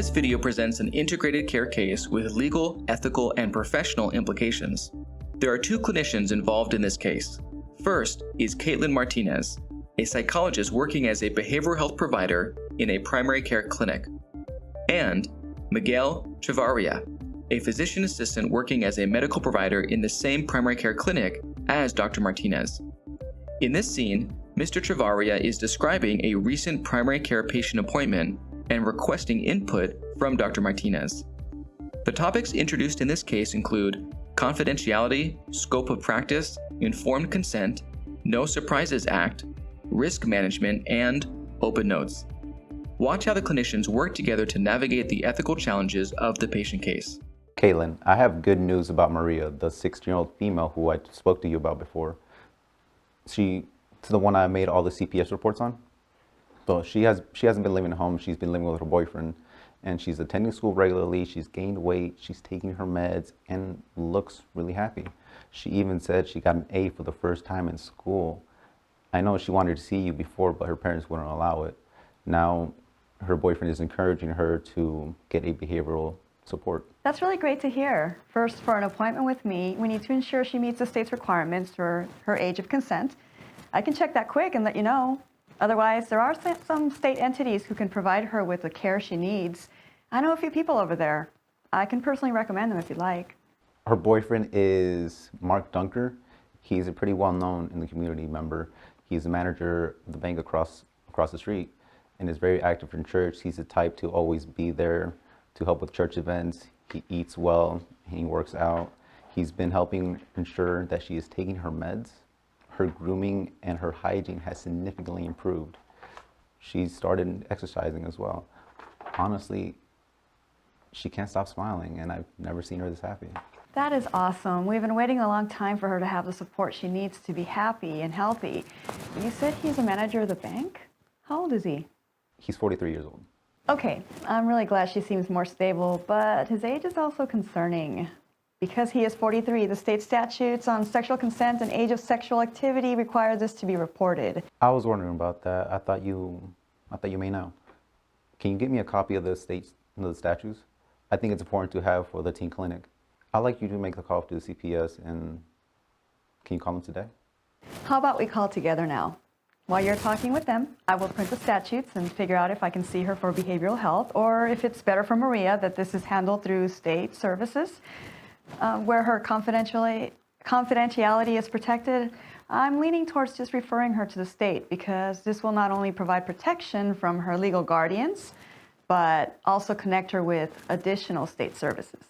This video presents an integrated care case with legal, ethical, and professional implications. There are two clinicians involved in this case. First is Caitlin Martinez, a psychologist working as a behavioral health provider in a primary care clinic, and Miguel Chavarria, a physician assistant working as a medical provider in the same primary care clinic as Dr. Martinez. In this scene, Mr. Chavarria is describing a recent primary care patient appointment and requesting input from Dr. Martinez. The topics introduced in this case include confidentiality, scope of practice, informed consent, No Surprises Act, risk management, and open notes. Watch how the clinicians work together to navigate the ethical challenges of the patient case. Caitlin, I have good news about Maria, the 16-year-old female who I spoke to you about before. She's the one I made all the CPS reports on. So she hasn't been living at home. She's been living with her boyfriend, and she's attending school regularly. She's gained weight. She's taking her meds and looks really happy. She even said she got an A for the first time in school. I know she wanted to see you before, but her parents wouldn't allow it. Now her boyfriend is encouraging her to get a behavioral support. That's really great to hear. First, for an appointment with me, we need to ensure she meets the state's requirements for her age of consent. I can check that quick and let you know. Otherwise, there are some state entities who can provide her with the care she needs. I know a few people over there. I can personally recommend them if you'd like. Her boyfriend is Mark Dunker. He's a pretty well-known in the community member. He's the manager of the bank across the street and is very active in church. He's the type to always be there to help with church events. He eats well, he works out. He's been helping ensure that she is taking her meds. Her grooming and her hygiene has significantly improved. She's started exercising as well. Honestly, she can't stop smiling, and I've never seen her this happy. That is awesome. We've been waiting a long time for her to have the support she needs to be happy and healthy. You said he's a manager of the bank? How old is he? He's 43 years old. Okay, I'm really glad she seems more stable, but his age is also concerning. Because he is 43, the state statutes on sexual consent and age of sexual activity require this to be reported. I was wondering about that. I thought you may know. Can you get me a copy of the statutes? I think it's important to have for the teen clinic. I'd like you to make the call to the CPS, and can you call them today? How about we call together now? While you're talking with them, I will print the statutes and figure out if I can see her for behavioral health, or if it's better for Maria that this is handled through state services. Where her confidentiality is protected, I'm leaning towards just referring her to the state because this will not only provide protection from her legal guardians, but also connect her with additional state services.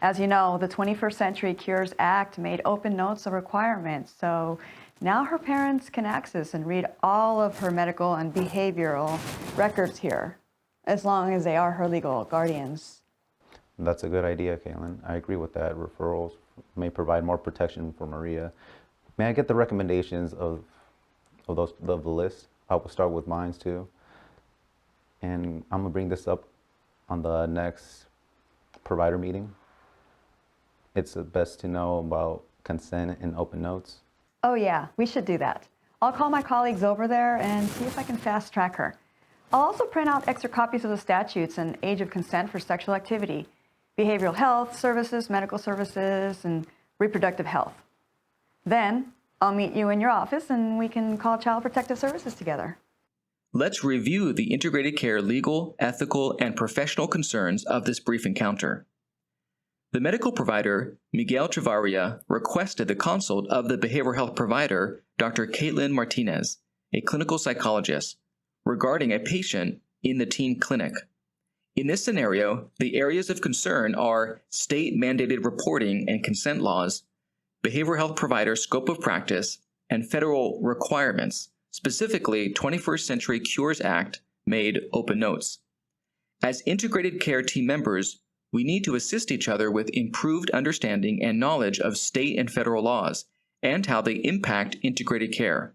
As you know, the 21st Century Cures Act made open notes a requirement, so now her parents can access and read all of her medical and behavioral records here, as long as they are her legal guardians. That's a good idea, Caitlin. I agree with that. Referrals may provide more protection for Maria. May I get the recommendations of the list? I will start with mine too. And I'm gonna bring this up on the next provider meeting. It's best to know about consent and open notes. Oh yeah, we should do that. I'll call my colleagues over there and see if I can fast track her. I'll also print out extra copies of the statutes and age of consent for sexual activity, behavioral health services, medical services, and reproductive health. Then I'll meet you in your office and we can call Child Protective Services together. Let's review the integrated care legal, ethical, and professional concerns of this brief encounter. The medical provider, Miguel Chavarria, requested the consult of the behavioral health provider, Dr. Caitlin Martinez, a clinical psychologist, regarding a patient in the teen clinic. In this scenario, the areas of concern are state-mandated reporting and consent laws, behavioral health provider scope of practice, and federal requirements, specifically 21st Century Cures Act made open notes. As integrated care team members, we need to assist each other with improved understanding and knowledge of state and federal laws and how they impact integrated care.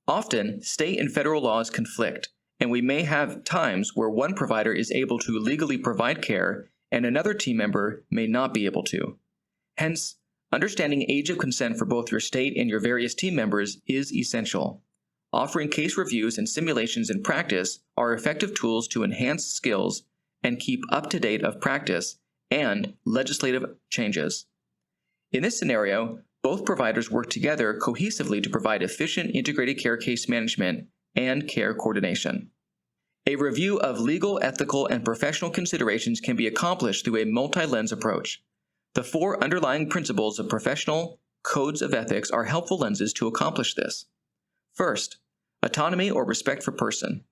Often, state and federal laws conflict, and we may have times where one provider is able to legally provide care and another team member may not be able to. Hence, understanding age of consent for both your state and your various team members is essential. Offering case reviews and simulations in practice are effective tools to enhance skills and keep up to date of practice and legislative changes. In this scenario, both providers work together cohesively to provide efficient integrated care case management and care coordination. A review of legal, ethical, and professional considerations can be accomplished through a multi-lens approach. The 4 underlying principles of professional codes of ethics are helpful lenses to accomplish this. First, autonomy or respect for person,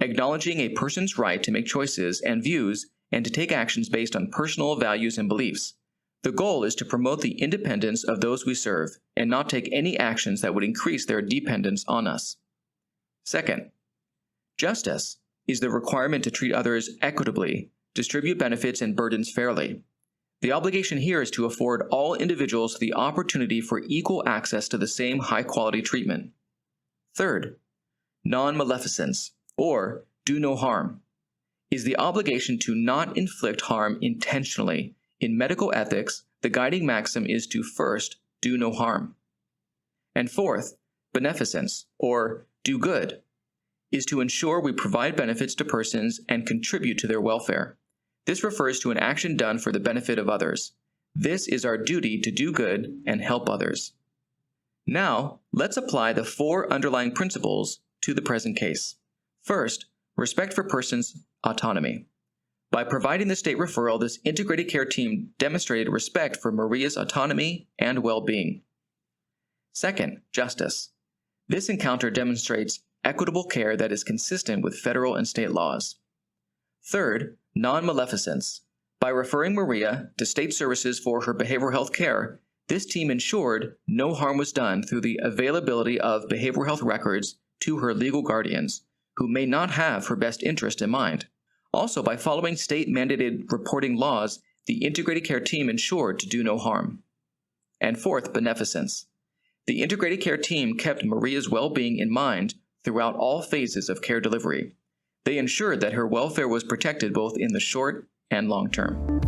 acknowledging a person's right to make choices and views and to take actions based on personal values and beliefs. The goal is to promote the independence of those we serve and not take any actions that would increase their dependence on us. Second, justice is the requirement to treat others equitably, distribute benefits and burdens fairly. The obligation here is to afford all individuals the opportunity for equal access to the same high-quality treatment. Third, non-maleficence, or do no harm, is the obligation to not inflict harm intentionally. In medical ethics, the guiding maxim is to first do no harm. And fourth, beneficence, or do good, is to ensure we provide benefits to persons and contribute to their welfare. This refers to an action done for the benefit of others. This is our duty to do good and help others. Now, let's apply the 4 underlying principles to the present case. First, respect for persons' autonomy. By providing the state referral, this integrated care team demonstrated respect for Maria's autonomy and well-being. Second, justice. This encounter demonstrates equitable care that is consistent with federal and state laws. Third, non-maleficence. By referring Maria to state services for her behavioral health care, this team ensured no harm was done through the availability of behavioral health records to her legal guardians, who may not have her best interest in mind. Also, by following state-mandated reporting laws, the integrated care team ensured to do no harm. And fourth, beneficence. The integrated care team kept Maria's well-being in mind throughout all phases of care delivery. They ensured that her welfare was protected both in the short and long term.